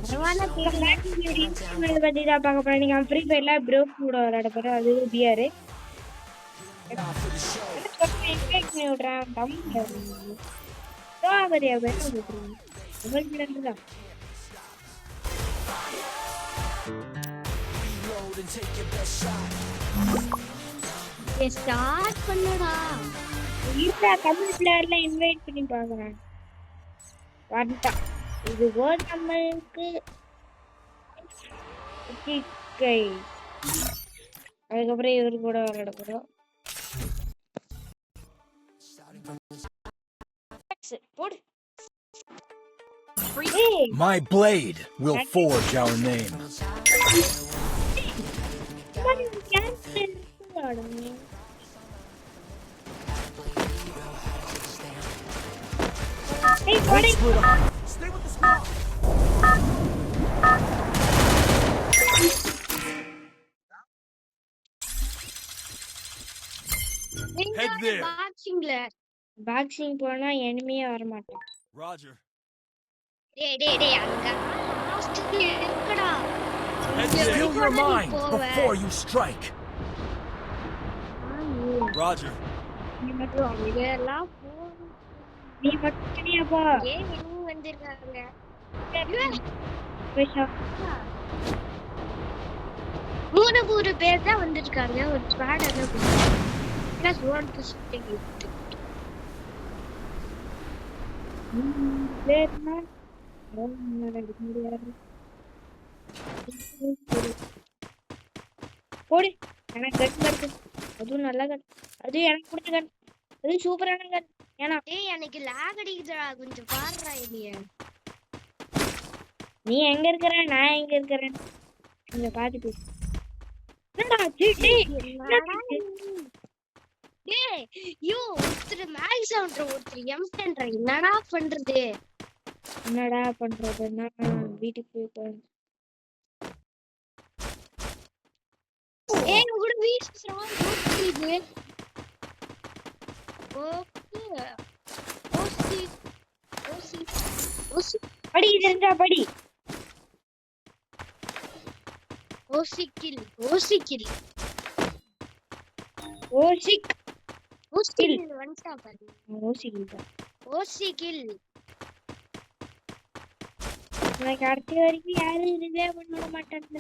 பரவாயில்ல பத்தி தான் பார்க்க போறேன். நீங்க ஃப்ரீ ஃபயர்ல ப்ரோ கூட விளையாட போறோம். அது பிஆர் விடுறேன் தமிழ் தான் ஸ்டார்ட் பண்ணுடா. இல்ல தமிழ் பிளேயர்ல இன்வைட் பண்ணி பாக்குறேன். வந்துட்டா இது வேர்ட் நம்மளுக்கு கை. அதுக்கப்புறம் இவரு கூட விளையாட போறோம். போடு. My blade will forge our name. Hey, buddy. Stay with the squad. Head there. Boxing போனா எனிமியே வர மாட்டான். Roger. டேய் அங்க லாஸ்ட் இருக்கடா. Fill your mind before you strike. Roger. நீ மட்டும் தனியா போ. ஏன் இவங்க வந்திருக்காங்க? மூணு பேர் தான் வந்திருக்காங்க. ஒரு ஸ்குவாட் என்ன பிளஸ் 1% பேர்னா போடு. எனக்கு கன் இருக்கு. அதுவும் நல்ல கன். அது எனக்கு பிடிச்ச கன். அது சூப்பரான கன். ஏன்னா டேய் எனக்கு லாக் அடிக்குதுடா. கொஞ்சம் பாருடா என்னைய. நீ எங்க இருக்கற நான் எங்க இருக்கறேன் இங்க பாத்து பேசு. என்னடா டேய் யோ ஒருத்தர் மேக்ஸ் சவுண்ட்ற ஒருத்தர் எம்டன்ற என்னடா பண்றது? என்னடா பண்றது? நான் வீட்டுக்கு போய் ஏய் கூட வீசுறா இது. ஓசி படி இருந்தா படி. ஓசிக்கில் வந்துட்டா பாரு. ஓசிக்கில் எனக்கு அடுத்த வரைக்கும் யாரும் இதுவே பண்ண மாட்டாங்க.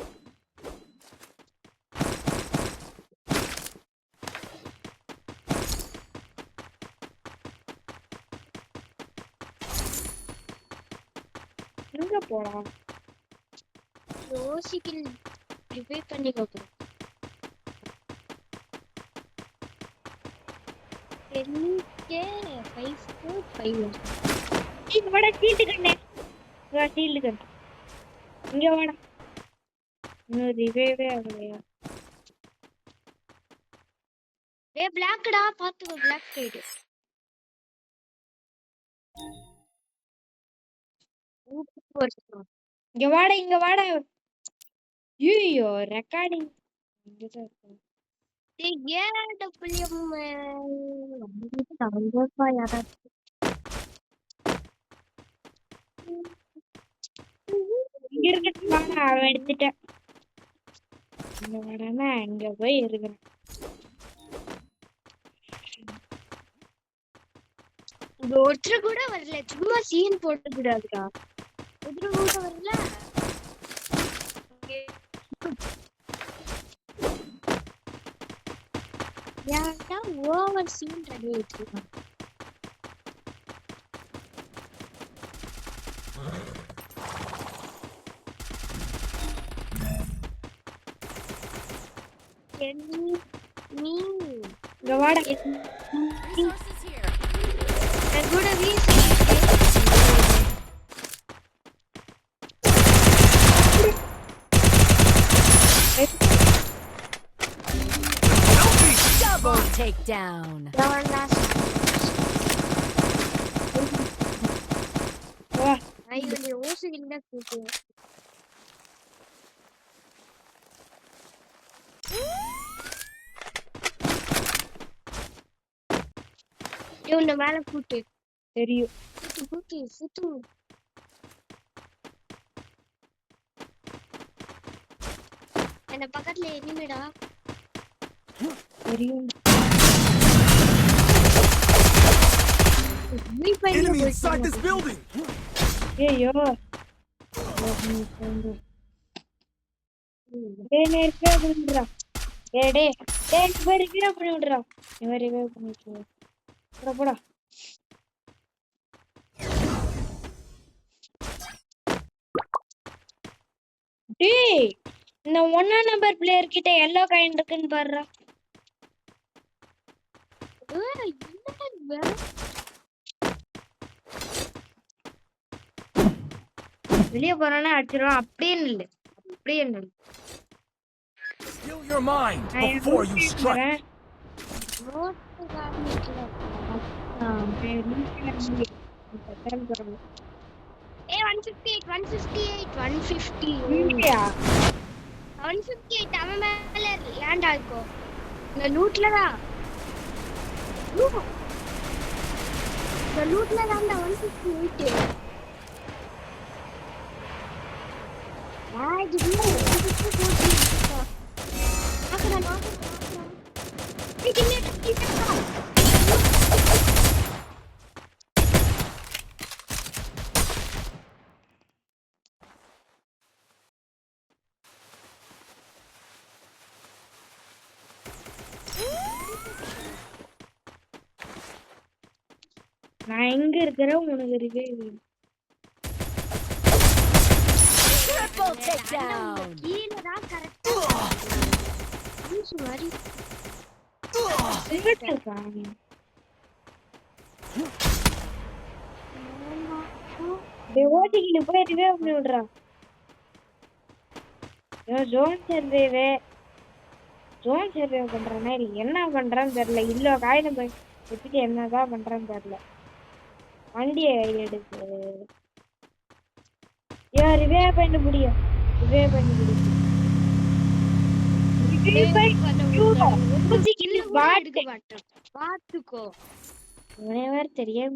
எங்க போலாம்? ஓசிக்கில் ரிவைவ் பண்ணிக்கோ. இங்க வாடா ஷீல்ட் கண்ணே. ஷீல்ட் கண் இங்க வாடா. இன்னும் ரிவைவே ஆகலையா? டேய் பிளாக்டா பாத்துக்கோ. பிளாக் சைடு இங்க வாடா. ஐயோ ரெக்கார்டிங் இங்கதான் இருக்கு. டேய் ஏன்டா புளியம் தங்கப்பா யாரா இங்க இருக்கு. வாடா அவன் எடுத்துட்டேன். இங்க வாடானா அங்க போய் இருக்கிறேன். இங்க ஒருத்தர் கூட வரல. சும்மா சீன் போட்டு கூடாதுடா. ஒருத்தர் கூட வரல. யாரா ஓவர் சீன் ரெடி ஆயிடுச்சு. நீ இங்க வாடா. கூட வீசி double takedown. ஐயோ நீ ஓசிக்கில் தான் கூட்டு. இவன மேல கூட்டு. தெரியும். கூட்டு. என்ன பக்கத்துல எனிமிடா. தெரியும். Enemy inside this building. ஐயோ டேய் நேர்க்கே விடுறா. டேய் இவரை கீழே பண்ணி விடுறா. இவரை பண்ணிட்டு போடா போடா. டேய் இந்த 1 நம்பர் பிளேயர் கிட்ட எல்லோ காயின் இருக்குன்னு பாருடா. வெளிய போறானே அடிச்சிரும். அப்படியே நில்லு. Fill your mind before you strike. Road காமிக்கல. ஏ 158 அவன் மேல லேண்ட் ஆயிக்கோ. இந்த லூட்ல தான். இந்த லூட்ல தான் 158. இது இல்ல. நான் எங்க இருக்கிறேன் உனக்கு இருக்கே. Triple takedown. கீழ தான் கரெக்ட்டா. லூசு மாதிரி. எங்க இருக்கான்? டேய் ஓடிக்கிட்டு போய் ரிவே பண்ணி விடுறா. ஜோன் சர்வே பண்றானே என்ன பண்றான்னு தெரியல. இல்ல காயின போய் வச்சுட்டு என்னதான் பண்றான்னு தெரியல. வண்டியை எடுத்து ரிவே பண்ண முடியும். பாத்துக்கோ. தெரியாம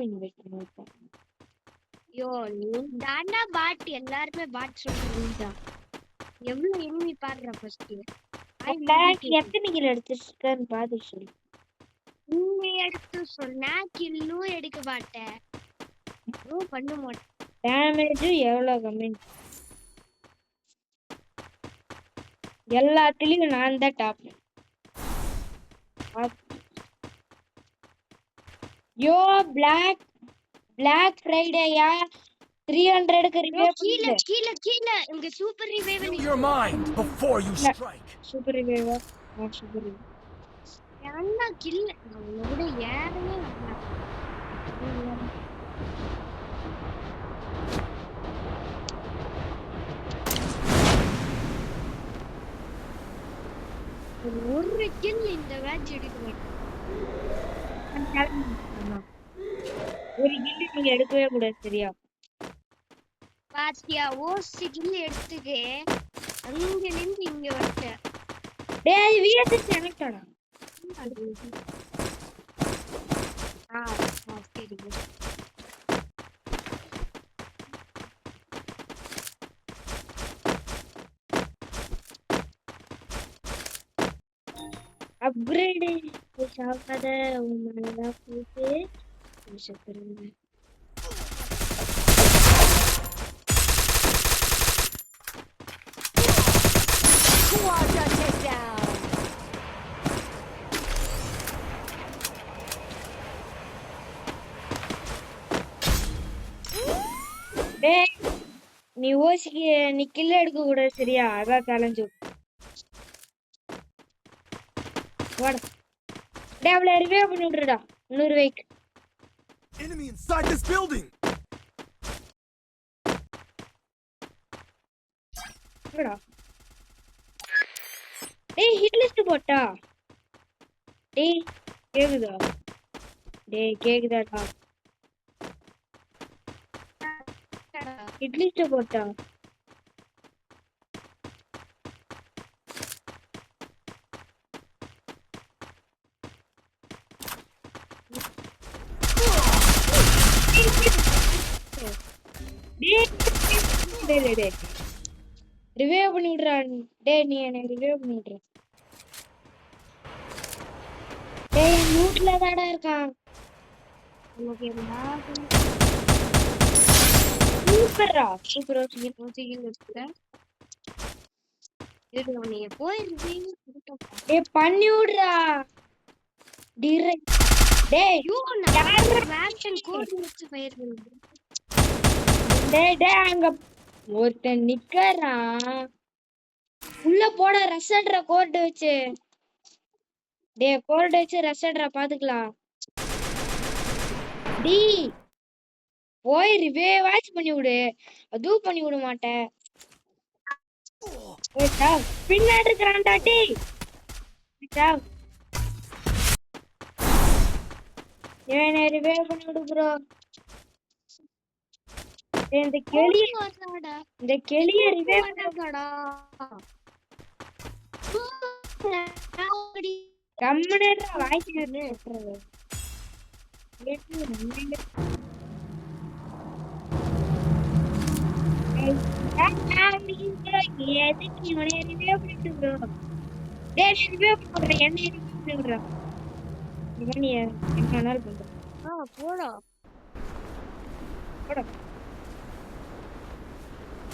ஐயோ நீ தாண்டா பாட். எல்லாருமே பாட் சொல்றீங்க. எவ்வளவு எனிமி பாடுற ஃபர்ஸ்ட். எத்தனை கிலோ எடுத்துருக்கன்னு பாத்து சொல்லு. நீ எடுத்து சொன்னா கில்லும் எடுக்க மாட்டேன். பண்ண மாட்டேன். டேமேஜ் எவ்வளவு கம்மி. எல்லாத்துலயும் நான் தான் டாப். யோ பிளாக் ஃப்ரைடேயா 300க்கு ரிவே கீழ இங்க super revive Fill your mind before you strike. Super ரிவேவா சூப்பர் ரிவே. என்ன கில் நம்மளோட ஏறவே வரல. ஒரு கில் இந்த மேட்ச் எடுக்க மாட்டேன். ஒரு கில் நீங்க எடுக்கவே கூடாது சரியா? பாத்தியா ஓசி கில் எடுத்துக்கே. அங்க நின்று இங்க வட்ட. டேய் விஎஸ் கனெக்ட் ஆனா. சரி. அப்கிரேட் சாப்பாத உங்களா போட்டு விஷப்படுங்க. Quadra takedown. டேய் நீ ஓசிக்கு நீ கில் எடுக்க கூடாது சரியா? அதான் சேலஞ்சு. வாடா டேய் அவளை ரிவே பண்ணி விடுறடா. 100 வைக். Enemy inside this building. வாடா டேய் ஹிட் லிஸ்ட் போட்டா. டேய் கேக்குதாடா? ஹிட் லிஸ்ட் போட்டா. ரிவைவ் பண்ணி விடுறா. டேய் நீ என்ன ரிவைவ் பண்ணி விடுற. டேய் நூட்ல தாடா இருக்கான். ஓகே சூப்பர்ரா. சூப்பர் ஓசிக்கில் வச்சுக்க. இது நீங்க போயிருந்தீ. டேய் பண்ணி விடுறா. டேய் ஐயோ நான் வேக்சின் கோட் வச்சு ஃபயர் பண்ணுங்க. டேய் அங்க ஒருத்தன் நிக்கறான். உள்ள போட ரசட்ற கோட் வச்சு. டேய் கோட் வச்சு ரசட்ற பாத்துக்கலாம். டி போய் ரிவைவ் வாட்ச் பண்ணி விடு. அதுவும் பண்ணி விட மாட்டேன். ஓய் சாவ் பின்னாடி இருக்கறான்டா டேய். சாவ் ஏனே ரிவைவ் பண்ணி விடு ப்ரோ. இந்த கிளிய ரிவைவ் பண்ணடா. கம்முனேடா வாய்ஸ் கேட்றது. எதுக்கு இவனே ரிவைவ் பண்ணிட்டு ப்ரோ. டேய் ரிவைவ் பண்றேன். என்ன ரிவைவ் பண்ணி விடுறா. இவனே என்ன நாள் பண்ற. போடா போடா.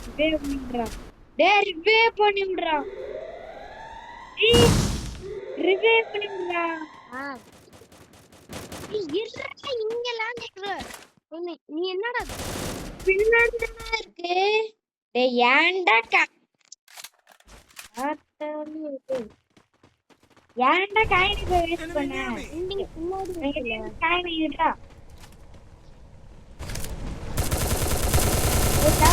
ரிவைவ் பண்ணி விடுறா. டேய் ரிவைவ் பண்ணி விடுறா. ரிவைவ் பண்ணி விடுறா. நீ இருடா இங்கலாம் நிக்கற. நீ என்னடா பின்னாடி தான இருக்கு. டேய் ஏன்டா ஆட்டோல இருக்கு. ஏன்டா காயினை போய் வேஸ்ட் பண்ண. இங்க பின்னாடி காயினை விடுறா. ஓடா.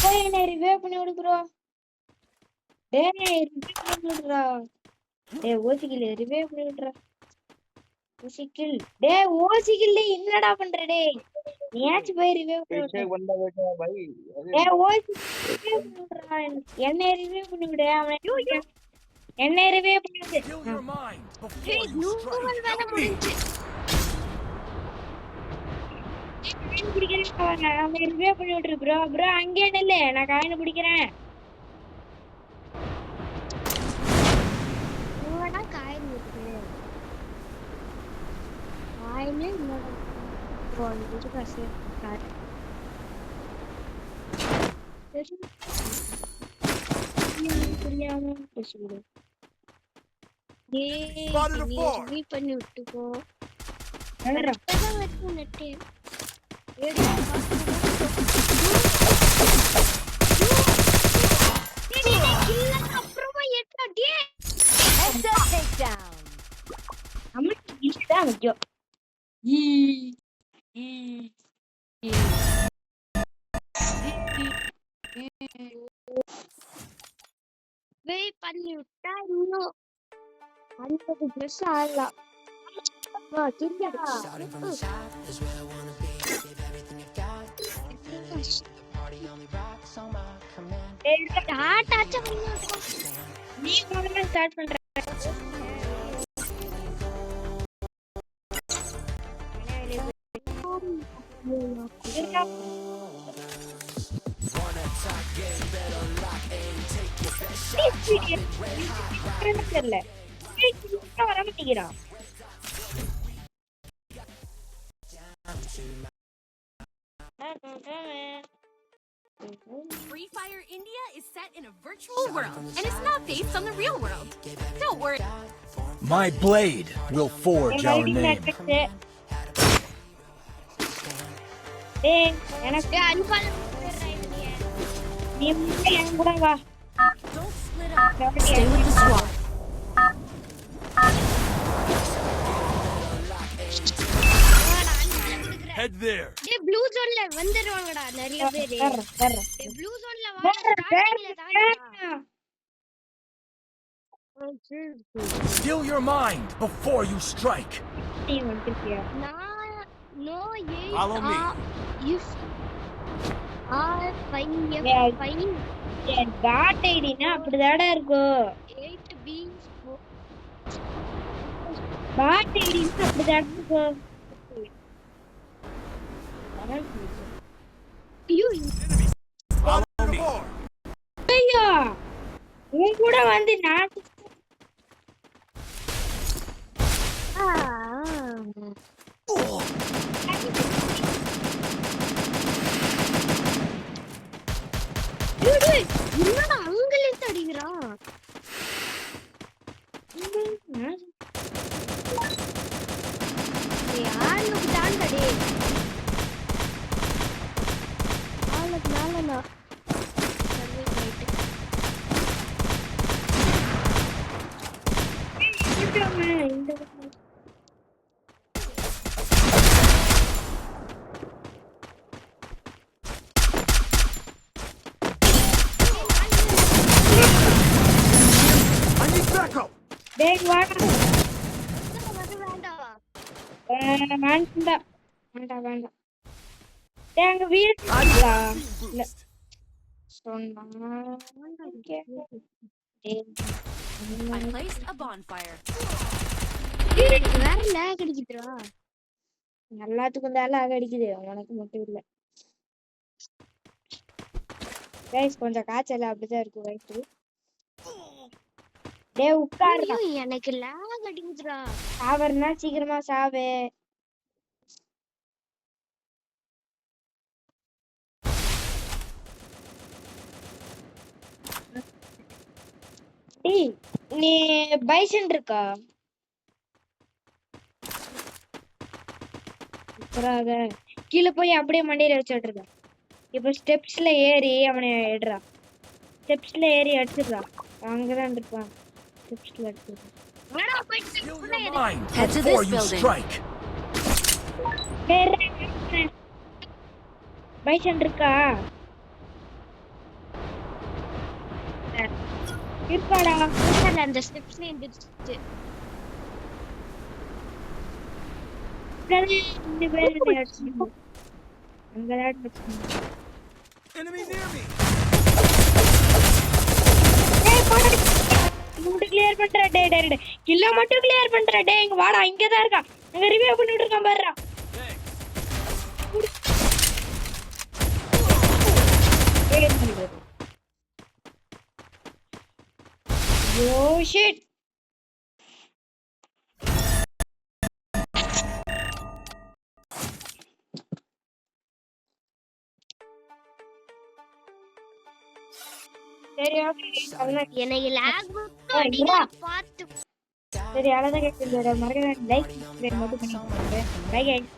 போய் என்ன ரிவைவ் பண்ணி விடு ப்ரோ. டேய் ரிவைவ் பண்ணி விடுறா. டேய் ஓசிக்கில் ரிவைவ் பண்ணி விடுறா. ஓசிக்கில் டேய் ஓசிக்கில் என்னடா பண்ற டேய். நீயாச்சு போய் ரிவைவ் பண்ணி விடு. டேய் ஓசிக்கில் ரிவைவ் பண்ணி விடுறா. என்ன ரிவைவ் பண்ணி விடு. அவன் என்ன ரிவைவ் பண்ணி விடு. Fill your mind before ஏய் you நூறு strike. வேலை முடிஞ்சு. காயின் பிடிக்கிறேன். அவன் ரிவைவ் பண்ணி விட்டுரு ப்ரோ. ப்ரோ அங்கே நில்லு. நான் காயின் பிடிக்கிறேன். என்னடா காயின் இருக்கு. காயினே என்னடா. இது காசு கார். புரியாம பேசுகிறேன். ஏய் Spotted a நீ four. ரிவீல் பண்ணி விட்டு போ. என்னடா இப்பதான் வெட்டு நெட்டு. அப்புறமா எட்டா டே. Headset takedown. நமக்கு இதுதான் முக்கியம். வெயிட் பண்ணி விட்டா இன்னும் 50 பிளஸ் ஆகலாம். Starting from the top is where I wanna be. Give everything I've got. The party only rocks on my command. Start ஆச்சு பண்ணி நீ முதல்ல ஸ்டார்ட் பண்ற. தெரியல வர மாட்டேங்கிறான். Free Fire India is set in a virtual world, and it's not based on the real world. Don't worry. My blade will forge our name. எனக்கு அன்பால நீ முன்னாடி என் கூட வா. Don't split up. Stay with the squad. Head there. டேய் blue ஜோன்ல வந்துருவாங்கடா நிறைய பேர். தர்ற டேய் ப்ளூ ஜோன்ல வா. ஸ்டார்டிங்ல தான்டா. Still your mind before you strike. நீ வந்துட்டியா? நான் no A Follow me. If R 5 Yeah. F 5 என் டாட் ஐடினா அப்படிதாடா இருக்கும். 8 பி பாட் ஐடின்னு அப்படிதான் ஐயோ Follow me. ஐயோ உன் கூட வந்து நான் என்னடா அங்கிலிருந்து அடிக்கிறான் ஆளுக்கு தாண்டடி ஆளுக்கு நாளா இந்த I need backup. டேய் வாடா வேண்டாம் வேண்டாம் வேண்டாம் வேண்டாம் டேய் அங்க வீடு இருக்கா இல்ல Boost. சொன்னா I placed a bonfire. வேற லேக் அடிக்குதுடா எல்லாத்துக்கும் தான் lag அடிக்குது உனக்கு மட்டும் இல்ல கைஸ் கொஞ்சம் காய்ச்சல் அப்படிதான் இருக்கு வயிற்று டேய் உட்காருடா ஐயோ எனக்கு லேக் அடிக்குதுடா சாவறனா சீக்கிரமா சாவு டேய் நீ பைசன் இருக்கா புறாத கீழே போய் அப்படியே மண்டையில வச்சுட்டு இருக்க இப்போ ஸ்டெப்ஸ்ல ஏறி அவனை எடுறா ஸ்டெப்ஸ்ல ஏறி அடிச்சிடுறா அங்கதான் இருப்பான் ஸ்டெப்ஸ்ல அடிச்சிடுறா வேணா போயிட்டு Fill your mind Head to before this you building. strike. Bison இருக்கா இருப்பாடா அந்த ஸ்டெப்ஸ்ல எந்திரிச்சு இந்த பேர் அடிச்சிடுறா அங்கதான் அடிச்சிடுறா Enemy near me. கிளியர் பண்ற டேய் டேய் டேய் கில்ல மட்டும் கிளியர் பண்ற டேய் இங்க வாடா இங்க தான் இருக்கான் அங்க ரிவ்யூ பண்ணிட்டு இருக்கான் பாருடா யோ ஷிட் சரி ஓகே எனக்கு லேக் இருடா. பார்த்து சரி அவ்வளோதான் கேட்குது மறக்க லைக் மட்டும் பண்ணிக்கோங்க பை கைஸ்